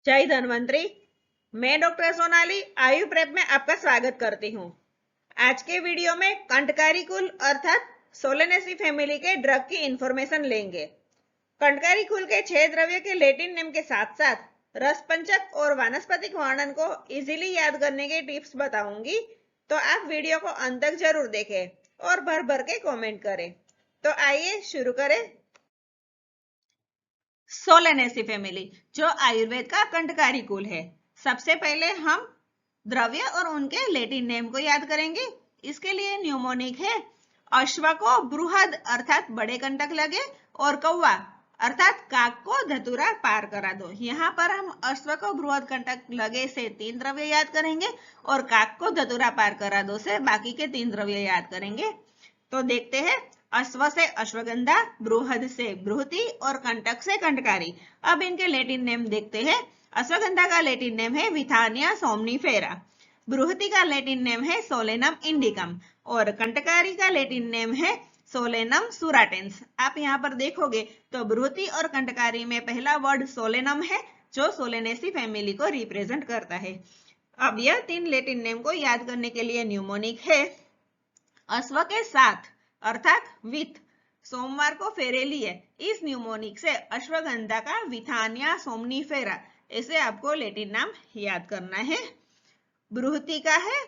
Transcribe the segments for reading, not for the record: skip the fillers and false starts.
जय धन्वंतरी। मैं डॉक्टर सोनाली आयु प्रेप में आपका स्वागत करती हूँ। आज के वीडियो में कंटकारी कुल अर्थात सोलेनेसी फैमिली के ड्रग की इंफॉर्मेशन लेंगे। कंटकारी कुल के 6 द्रव्य के लैटिन नेम के साथ साथ रसपंचक और वानस्पतिक वर्णन को इजीली याद करने के टिप्स बताऊंगी, तो आप वीडियो को अंत तक जरूर देखें और भर भर के कमेंट करें। तो आइए शुरू करें। सोलेनेसी फैमिली जो आयुर्वेद का कंटकारी कुल है। सबसे पहले हम द्रव्य और उनके लैटिन नेम को याद करेंगे। इसके लिए न्यूमोनिक है अश्व को बृहद अर्थात बड़े कंटक लगे और कौवा अर्थात काक को धतूरा पार करा दो। यहाँ पर हम अश्व को बृहद कंटक लगे से 3 द्रव्य याद करेंगे और काक को धतूरा पार करा दो से बाकी के 3 द्रव्य याद करेंगे। तो देखते हैं। अश्व से अश्वगंधा, बृहद से बृहति और कंटक से कंटकारी। अब इनके लैटिन नेम देखते हैं। अश्वगंधा का लैटिन नेम है विथानिया सोमनीफेरा, बृहति का लैटिन नेम है सोलेनम इंडिकम और कंटकारी का लैटिन नेम है सोलेनम सुराटेंस। आप यहाँ पर देखोगे तो बृहति और कंटकारी में पहला वर्ड सोलेनम है जो सोलेनेसी फैमिली को रिप्रेजेंट करता है। अब यह 3 लैटिन नेम को याद करने के लिए न्यूमोनिक है अश्व के साथ अर्थात विथ सोमवार को फेरे लिए। इस न्यूमोनिक से अश्वगंधा का विथानिया सोमनीफेरा ऐसे आपको लैटिन नाम याद करना है। बृहति का है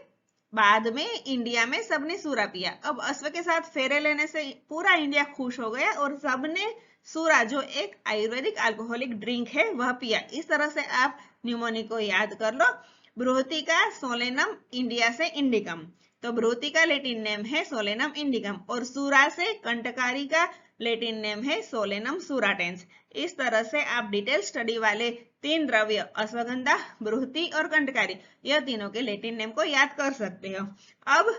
बाद में इंडिया में सबने सूरा पिया। अब अश्व के साथ फेरे लेने से पूरा इंडिया खुश हो गया और सबने सूरा जो एक आयुर्वेदिक अल्कोहलिक ड्रिंक है वह पिया। इस तरह से आप न्यूमोनिक को याद कर लो। बृहति का सोलेनम इंडिया से इंडिकम, तो बृहति का लैटिन नेम है सोलेनम इंडिकम और सूरा से कंटकारी का लैटिन नेम है सोलेनम सुराटेंस। इस तरह से आप डिटेल स्टडी वाले 3 द्रव्य अश्वगंधा, बृहति और कंटकारी यह तीनों के लैटिन नेम को याद कर सकते हो। अब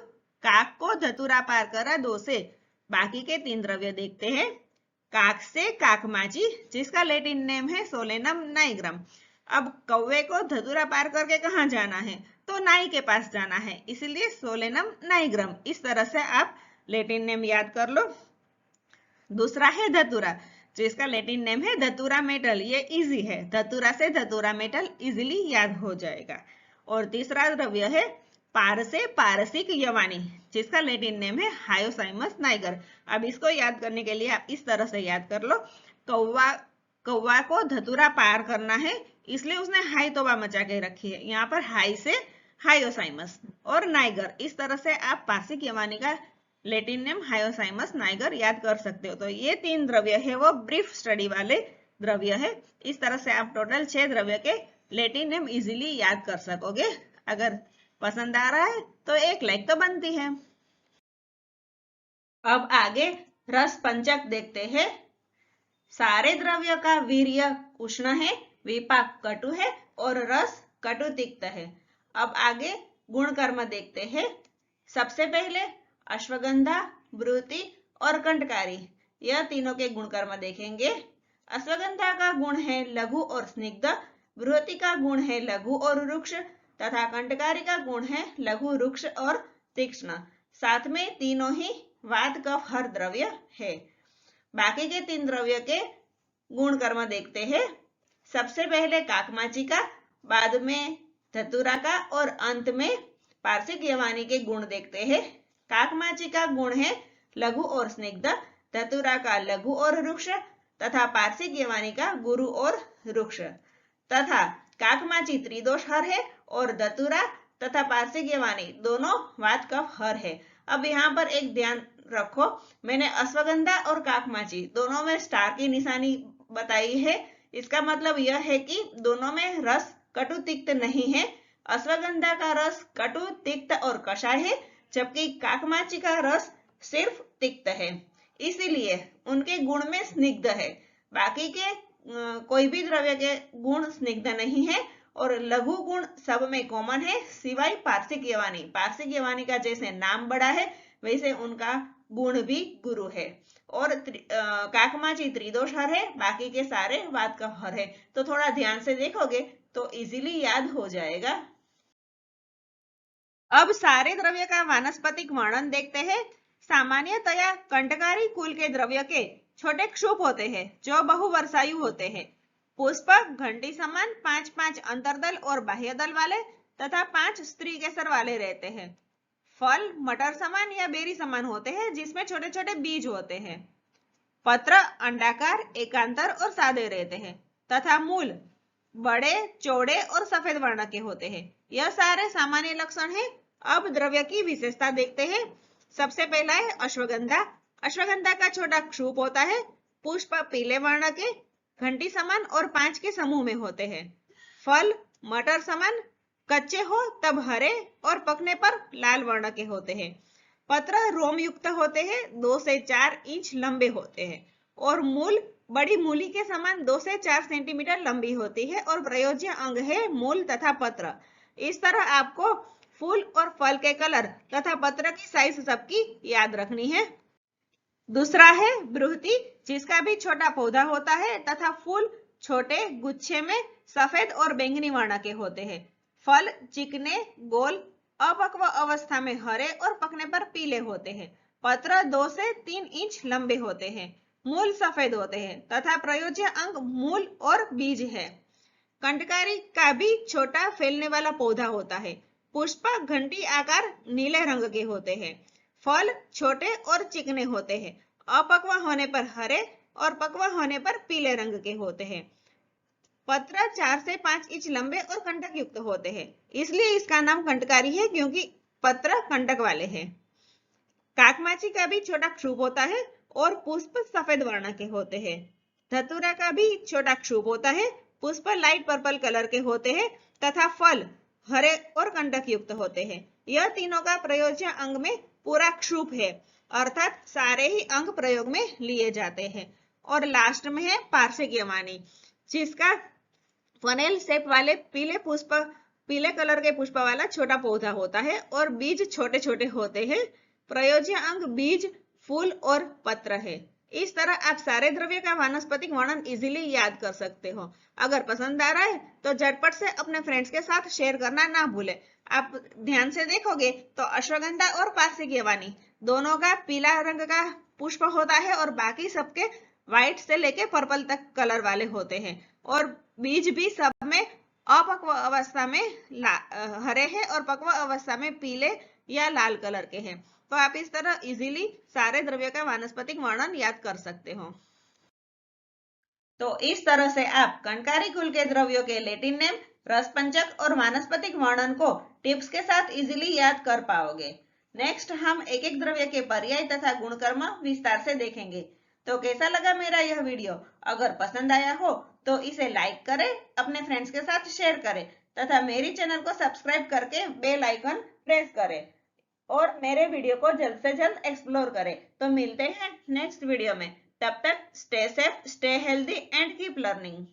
काक को धतूरा पार करा दो से बाकी के 3 द्रव्य देखते हैं। काक से काकमाची जिसका लैटिन नेम है सोलेनम नाइग्रम। अब कौवे को धतूरा पार करके कहाँ जाना है, तो नाई के पास जाना है, इसलिए सोलेनम नाइग्रम। इस तरह से आप लैटिन नेम याद कर लो। दूसरा है धतूरा जिसका लैटिन नेम है धतूरा मेटल। ये इजी है, धतूरा से धतूरा मेटल इजीली याद हो जाएगा। और तीसरा द्रव्य है पार से पारसिक यवानी जिसका लैटिन नेम है हायोसाइमस नाइगर। अब इसको याद करने के लिए आप इस तरह से याद कर लो। कौवा को धतूरा पार करना है इसलिए उसने हाई तोबा मचा के रखी है। यहाँ पर हाई से हायोसाइमस और नाइगर। इस तरह से आप पारसिक यवानी का लैटिन नेम हायोसाइमस नाइगर याद कर सकते हो। तो ये 3 द्रव्य है वो ब्रीफ स्टडी वाले द्रव्य है। इस तरह से आप टोटल 6 द्रव्य के लैटिन नेम इजीली याद कर सकोगे। अगर पसंद आ रहा है तो एक लाइक तो बनती है। अब आगे रस पंचक देखते हैं। सारे द्रव्य का वीर्य उष्ण है, विपाक कटु है और रस कटु तिक्त है। अब आगे गुण कर्म देखते हैं। सबसे पहले अश्वगंधा, बृहति और कंटकारी यह तीनों के गुण कर्म देखेंगे। अश्वगंधा का गुण है लघु और स्निग्ध, बृहति का गुण है लघु और रुक्ष तथा कंटकारी का गुण है लघु, रुक्ष और तीक्ष्ण। साथ में तीनों ही वात कफ हर द्रव्य है। बाकी के 3 द्रव्य के गुण कर्म देखते हैं। सबसे पहले काकमाची का, बाद में धतूरा का और अंत में पारसिक यवानी के गुण देखते हैं। काकमाची का गुण है लघु और स्निग्ध, धतूरा का लघु और रुक्ष तथा पारसिक यवानी का गुरु और रुक्ष तथा काकमाची त्रिदोष हर है और धतूरा तथा पारसिक यवानी दोनों वात कफ हर है। अब यहाँ पर एक ध्यान रखो, मैंने अश्वगंधा और काकमाची दोनों में स्टार की निशानी बताई है। इसका मतलब यह है कि दोनों में रस कटु तिक्त नहीं है। अश्वगंधा का रस कटु तिक्त और कषाय है जबकि काकमाची का रस सिर्फ तिक्त है, इसीलिए उनके गुण में स्निग्ध है। बाकी के कोई भी द्रव्य के गुण स्निग्ध नहीं है और लघु गुण सब में कॉमन है सिवाय पारसिक यवानी। पारसिक यवानी का जैसे नाम बड़ा है वैसे उनका गुण भी गुरु है। और काकमाची त्रिदोष हर है, बाकी के सारे वात का हर है। तो थोड़ा ध्यान से देखोगे तो इजीली याद हो जाएगा। अब सारे द्रव्य का वानस्पतिक वर्णन देखते हैं। सामान्यतया कंटकारी कुल के द्रव्य के छोटे क्षुप होते हैं जो बहुवर्षायु होते हैं। पुष्प घंटी समान 5-5 अंतर्दल और बाह्य दल वाले तथा 5 स्त्री केसर वाले रहते हैं। फल मटर समान या बेरी समान होते हैं जिसमें छोटे छोटे बीज होते हैं। पत्र अंडाकार, एकांतर और सादे रहते हैं तथा मूल बड़े, चौड़े और सफेद वर्ण के होते हैं। यह सारे सामान्य लक्षण हैं। अब द्रव्य की विशेषता देखते हैं। सबसे पहला है अश्वगंधा। अश्वगंधा का छोटा क्षूप होता है। पुष्प पीले वर्ण के, घंटी समान और 5 के समूह में होते हैं। फल मटर समान, कच्चे हो तब हरे और पकने पर लाल वर्ण के होते हैं। पत्र रोम युक्त होते हैं, 2 से 4 इंच लंबे होते हैं और मूल बड़ी मूली के समान 2 से 4 सेंटीमीटर लंबी होती है और प्रयोज्य अंग है मूल तथा पत्र। इस तरह आपको फूल और फल के कलर तथा पत्र की साइज सबकी याद रखनी है। दूसरा है बृहति, जिसका भी छोटा पौधा होता है तथा फूल छोटे गुच्छे में सफेद और बैंगनी वर्ण के होते हैं। फल चिकने, गोल, अपक्व अवस्था में हरे और पकने पर पीले होते हैं। पत्र 2 से 3 इंच लंबे होते हैं। मूल सफेद होते हैं तथा प्रयोज्य अंग मूल और बीज है। कंटकारी का भी छोटा फैलने वाला पौधा होता है। पुष्प घंटी आकार नीले रंग के होते हैं। फल छोटे और चिकने होते हैं। अपक्व होने पर हरे और पक्व होने पर पीले रंग के होते हैं। पत्र 4 से 5 इंच लंबे और कंटक युक्त होते हैं, इसलिए इसका नाम कंटकारी है क्योंकि पत्र कंटक वाले हैं। काकमाची का भी छोटा क्षूप होता है और पुष्प सफेद वर्ण के होते हैं। धतूरा का भी छोटा क्षूप होता है। पुष्प लाइट पर्पल कलर के होते हैं तथा फल हरे और कंटक युक्त होते हैं। यह तीनों का प्रयोज्य अंग में पूरा क्षूप है, अर्थात सारे ही अंग प्रयोग में लिए जाते हैं। और लास्ट में है पार्श्वगीयमानी, जिसका फनेल शेप वाले पीले कलर के पुष्प वाला छोटा पौधा होता है और बीज छोटे छोटे होते हैं। प्रयोज्य अंग बीज, फूल और पत्र है। इस तरह आप सारे द्रव्य का वानस्पतिक वर्णन इजीली याद कर सकते हो। अगर पसंद आ रहा है तो झटपट से अपने फ्रेंड्स के साथ शेयर करना ना भूले। आप ध्यान से देखोगे तो अश्वगंधा और पार्श्वगीयमानी दोनों का पीला रंग का पुष्प होता है और बाकी सबके व्हाइट से लेके पर्पल तक कलर वाले होते हैं और बीज भी सब में अपक्व अवस्था में हरे हैं और पक्व अवस्था में पीले या लाल कलर के हैं। तो आप इस तरह इजीली सारे द्रव्य का वानस्पतिक वर्णन याद कर सकते हो। तो इस तरह से आप कणकारी कुल के द्रव्यों के लैटिन नेम, रसपंचक और वानस्पतिक वर्णन को टिप्स के साथ इजीली याद कर पाओगे। नेक्स्ट हम एक एक द्रव्य के पर्याय तथा गुणकर्म विस्तार से देखेंगे। तो कैसा लगा मेरा यह वीडियो? अगर पसंद आया हो तो इसे लाइक करें, अपने फ्रेंड्स के साथ शेयर करें तथा मेरी चैनल को सब्सक्राइब करके बेल आइकन प्रेस करें और मेरे वीडियो को जल्द से जल्द एक्सप्लोर करें। तो मिलते हैं नेक्स्ट वीडियो में। तब तक stay safe, stay healthy and keep learning.